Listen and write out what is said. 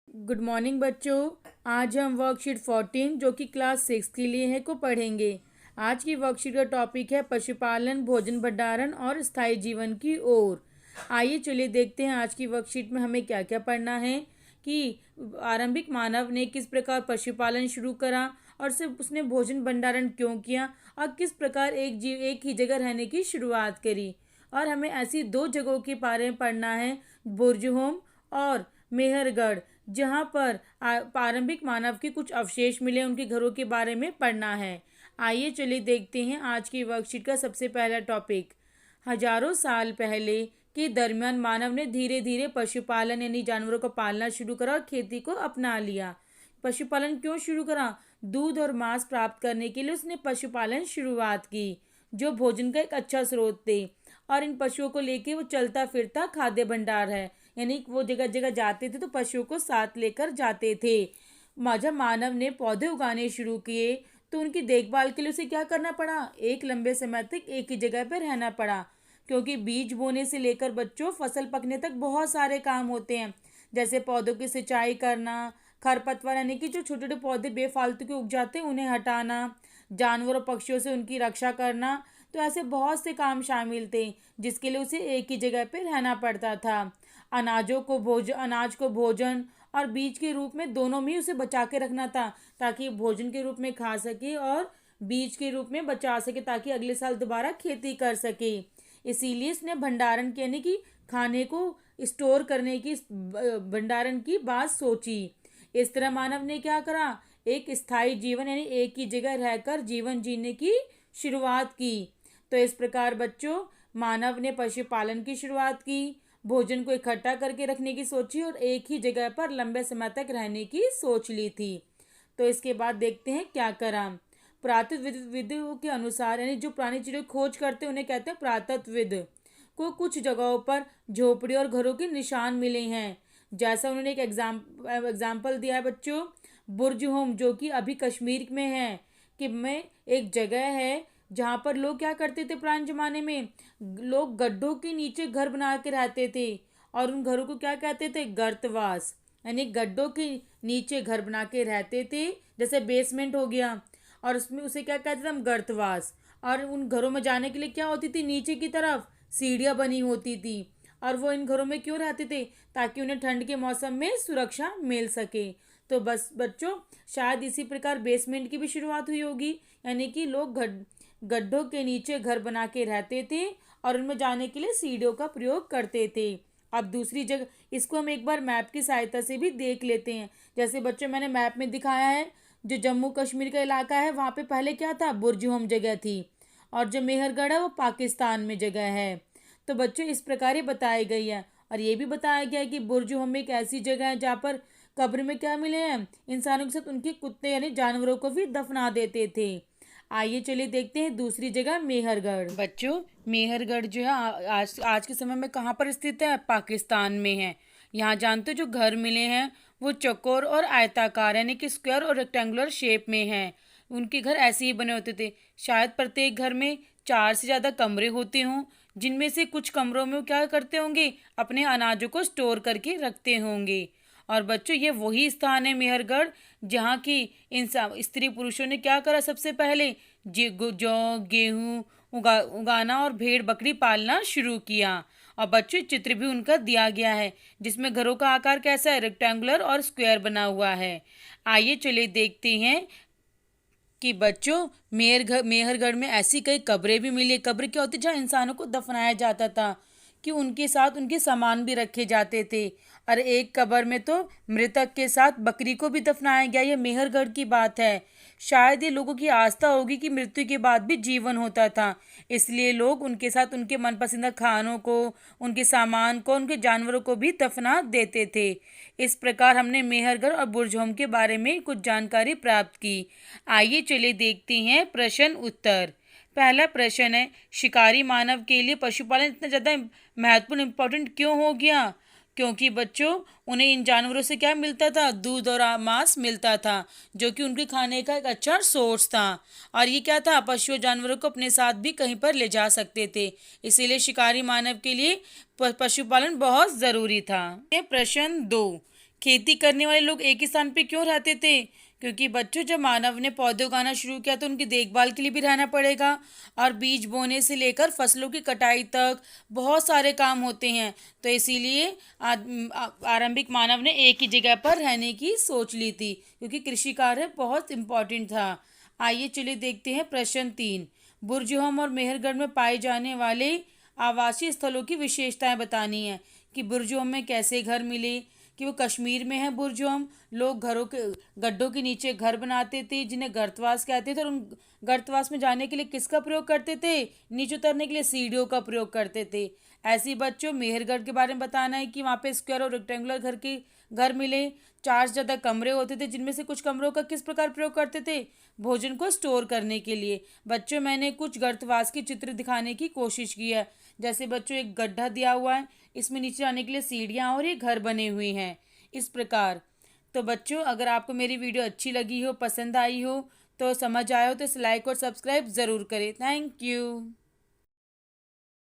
Good morning बच्चों। आज हम वर्कशीट 14 जो कि क्लास 6 के लिए है को पढ़ेंगे। आज की वर्कशीट का टॉपिक है पशुपालन, भोजन भंडारण और स्थायी जीवन की ओर। आइए चलिए देखते हैं आज की वर्कशीट में हमें क्या क्या पढ़ना है कि आरंभिक मानव ने किस प्रकार पशुपालन शुरू करा और सिर्फ उसने भोजन भंडारण क्यों किया और किस प्रकार एक ही जगह रहने की शुरुआत करी। और हमें ऐसी दो जगहों के बारे में पढ़ना है, बुर्जहोम और मेहरगढ़, जहाँ पर प्रारंभिक मानव के कुछ अवशेष मिले, उनके घरों के बारे में पढ़ना है। आइए चलिए देखते हैं आज की वर्कशीट का सबसे पहला टॉपिक। हजारों साल पहले के दरमियान मानव ने धीरे धीरे पशुपालन यानी जानवरों को पालना शुरू करा और खेती को अपना लिया। पशुपालन क्यों शुरू करा? दूध और मांस प्राप्त करने के लिए उसने पशुपालन शुरुआत की, जो भोजन का एक अच्छा स्रोत थे। और इन पशुओं को लेके वो चलता फिरता खाद्य भंडार है, यानी वो जगह जगह जाते थे तो पशुओं को साथ लेकर जाते थे। जब मानव ने पौधे उगाने शुरू किए तो उनकी देखभाल के लिए उसे क्या करना पड़ा? एक लंबे समय तक एक ही जगह पर रहना पड़ा, क्योंकि बीज बोने से लेकर बच्चों फसल पकने तक बहुत सारे काम होते हैं, जैसे पौधों की सिंचाई करना, खरपतवार यानी कि जो छोटे छोटे पौधे बेफालतू के उग जाते हैं उन्हें हटाना, जानवरों पक्षियों से उनकी रक्षा करना। तो ऐसे बहुत से काम शामिल थे जिसके लिए उसे एक ही जगह पे रहना पड़ता था। अनाज को भोजन और बीज के रूप में दोनों में उसे बचा के रखना था, ताकि भोजन के रूप में खा सके और बीज के रूप में बचा सके, ताकि अगले साल दोबारा खेती कर सके। इसीलिए इसने भंडारण यानी कि खाने को स्टोर करने की भंडारण की बात सोची। इस तरह मानव ने क्या करा? एक स्थायी जीवन यानी एक ही जगह रहकर जीवन जीने की शुरुआत की। तो इस प्रकार बच्चों, मानव ने पशुपालन की शुरुआत की, भोजन को इकट्ठा करके रखने की सोची और एक ही जगह पर लंबे समय तक रहने की सोच ली थी। तो इसके बाद देखते हैं क्या करा। पुरातत्वविदों के अनुसार, यानी जो पुरानी चीज़ों की खोज करते हैं उन्हें कहते हैं पुरातत्वविद, को कुछ जगहों पर झोपड़ी और घरों के निशान मिले हैं। जैसा उन्होंने एक एग्जाम्पल दिया है बच्चों, बुर्ज होम, जो कि अभी कश्मीर में है, कि में एक जगह है जहाँ पर लोग क्या करते थे पुराने ज़माने में, लोग गड्ढों के नीचे घर बना के रहते थे और उन घरों को क्या कहते थे? गर्तवास, यानी गड्ढों के नीचे घर बना के रहते थे, जैसे बेसमेंट हो गया, और उसमें उसे क्या कहते थे हम? गर्तवास। और उन घरों में जाने के लिए क्या होती थी? नीचे की तरफ सीढ़ियाँ बनी होती थी। और वो इन घरों में क्यों रहते थे? ताकि उन्हें ठंड के मौसम में सुरक्षा मिल सके। तो बस बच्चों, शायद इसी प्रकार बेसमेंट की भी शुरुआत हुई होगी, यानी कि लोग गड्ढों के नीचे घर बना के रहते थे और उनमें जाने के लिए सीढ़ियों का प्रयोग करते थे। अब दूसरी जगह, इसको हम एक बार मैप की सहायता से भी देख लेते हैं। जैसे बच्चों मैंने मैप में दिखाया है, जो जम्मू कश्मीर का इलाका है वहाँ पे पहले क्या था? बुर्जहोम जगह थी, और जो मेहरगढ़ है वो पाकिस्तान में जगह है। तो बच्चों इस प्रकार ये बताई गई है, और ये भी बताया गया है कि बुर्जहोम एक ऐसी जगह है जहाँ पर कब्र में क्या मिले हैं? इंसानों के साथ उनके कुत्ते यानी जानवरों को भी दफना देते थे। आइए चलिए देखते हैं दूसरी जगह, मेहरगढ़। बच्चों, मेहरगढ़ जो है आज आज के समय में कहाँ पर स्थित है? पाकिस्तान में है। यहाँ जानते हो जो घर मिले हैं वो चौकोर और आयताकार यानी कि स्क्वायर और रेक्टेंगुलर शेप में हैं। उनके घर ऐसे ही बने होते थे। शायद प्रत्येक घर में 4 से ज़्यादा कमरे होते हों, जिनमें से कुछ कमरों में वो क्या करते होंगे? अपने अनाजों को स्टोर करके रखते होंगे। और बच्चों, ये वही स्थान है मेहरगढ़ जहाँ की इंसान स्त्री पुरुषों ने क्या करा? सबसे पहले जौ गेहूँ उगाना और भेड़ बकरी पालना शुरू किया। और बच्चों, चित्र भी उनका दिया गया है जिसमें घरों का आकार कैसा है? रेक्टेंगुलर और स्क्वायर बना हुआ है। आइए चलिए देखते हैं कि बच्चों, मेहरगढ़ में ऐसी कई कब्रें भी मिली। कब्र क्या होती है? जहाँ इंसानों को दफनाया जाता था, कि उनके साथ उनके सामान भी रखे जाते थे। और एक कब्र में तो मृतक के साथ बकरी को भी दफनाया गया। ये मेहरगढ़ की बात है। शायद ये लोगों की आस्था होगी कि मृत्यु के बाद भी जीवन होता था, इसलिए लोग उनके साथ उनके मनपसंद खानों को, उनके सामान को, उनके जानवरों को भी दफना देते थे। इस प्रकार हमने मेहरगढ़ और बुर्जहोम के बारे में कुछ जानकारी प्राप्त की। आइए चलिए देखते हैं प्रश्न उत्तर। पहला प्रश्न है, शिकारी मानव के लिए पशुपालन इतना ज़्यादा महत्वपूर्ण इम्पोर्टेंट क्यों हो गया? क्योंकि बच्चों, उन्हें इन जानवरों से क्या मिलता था? दूध और मांस मिलता था, जो कि उनके खाने का एक अच्छा सोर्स था। और ये क्या था? पशु जानवरों को अपने साथ भी कहीं पर ले जा सकते थे, इसीलिए शिकारी मानव के लिए पशुपालन बहुत ज़रूरी था। ये प्रश्न 2, खेती करने वाले लोग एक ही स्थान पे क्यों रहते थे? क्योंकि बच्चों, जब मानव ने पौधे उगाना शुरू किया तो उनकी देखभाल के लिए भी रहना पड़ेगा, और बीज बोने से लेकर फसलों की कटाई तक बहुत सारे काम होते हैं। तो इसीलिए आरंभिक मानव ने एक ही जगह पर रहने की सोच ली थी, क्योंकि कृषि कार्य बहुत इम्पोर्टेंट था। आइए चलिए देखते हैं प्रश्न 3। बुर्जहोम और मेहरगढ़ में पाए जाने वाले आवासीय स्थलों की विशेषताएं बतानी है। कि बुर्जहोम में कैसे घर मिले, कि वो कश्मीर में है बुर्जहोम। लोग घरों के गड्ढों के नीचे घर बनाते थे जिन्हें गर्तवास कहते थे, और उन गर्तवास में जाने के लिए किसका प्रयोग करते थे? नीचे उतरने के लिए सीढ़ियों का प्रयोग करते थे। ऐसे ही बच्चों, मेहरगढ़ के बारे में बताना है कि वहाँ पे स्क्वायर और रेक्टेंगुलर घर मिले। 4 से ज़्यादा कमरे होते थे, जिनमें से कुछ कमरों का किस प्रकार प्रयोग करते थे? भोजन को स्टोर करने के लिए। बच्चों, मैंने कुछ गर्तवास के चित्र दिखाने की कोशिश की है। जैसे बच्चों, एक गड्ढा दिया हुआ है, इसमें नीचे आने के लिए सीढ़ियाँ और ये घर बने हुए हैं इस प्रकार। तो बच्चों, अगर आपको मेरी वीडियो अच्छी लगी हो, पसंद आई हो, तो समझ आए हो, तो इस लाइक और सब्सक्राइब ज़रूर करें। Thank you.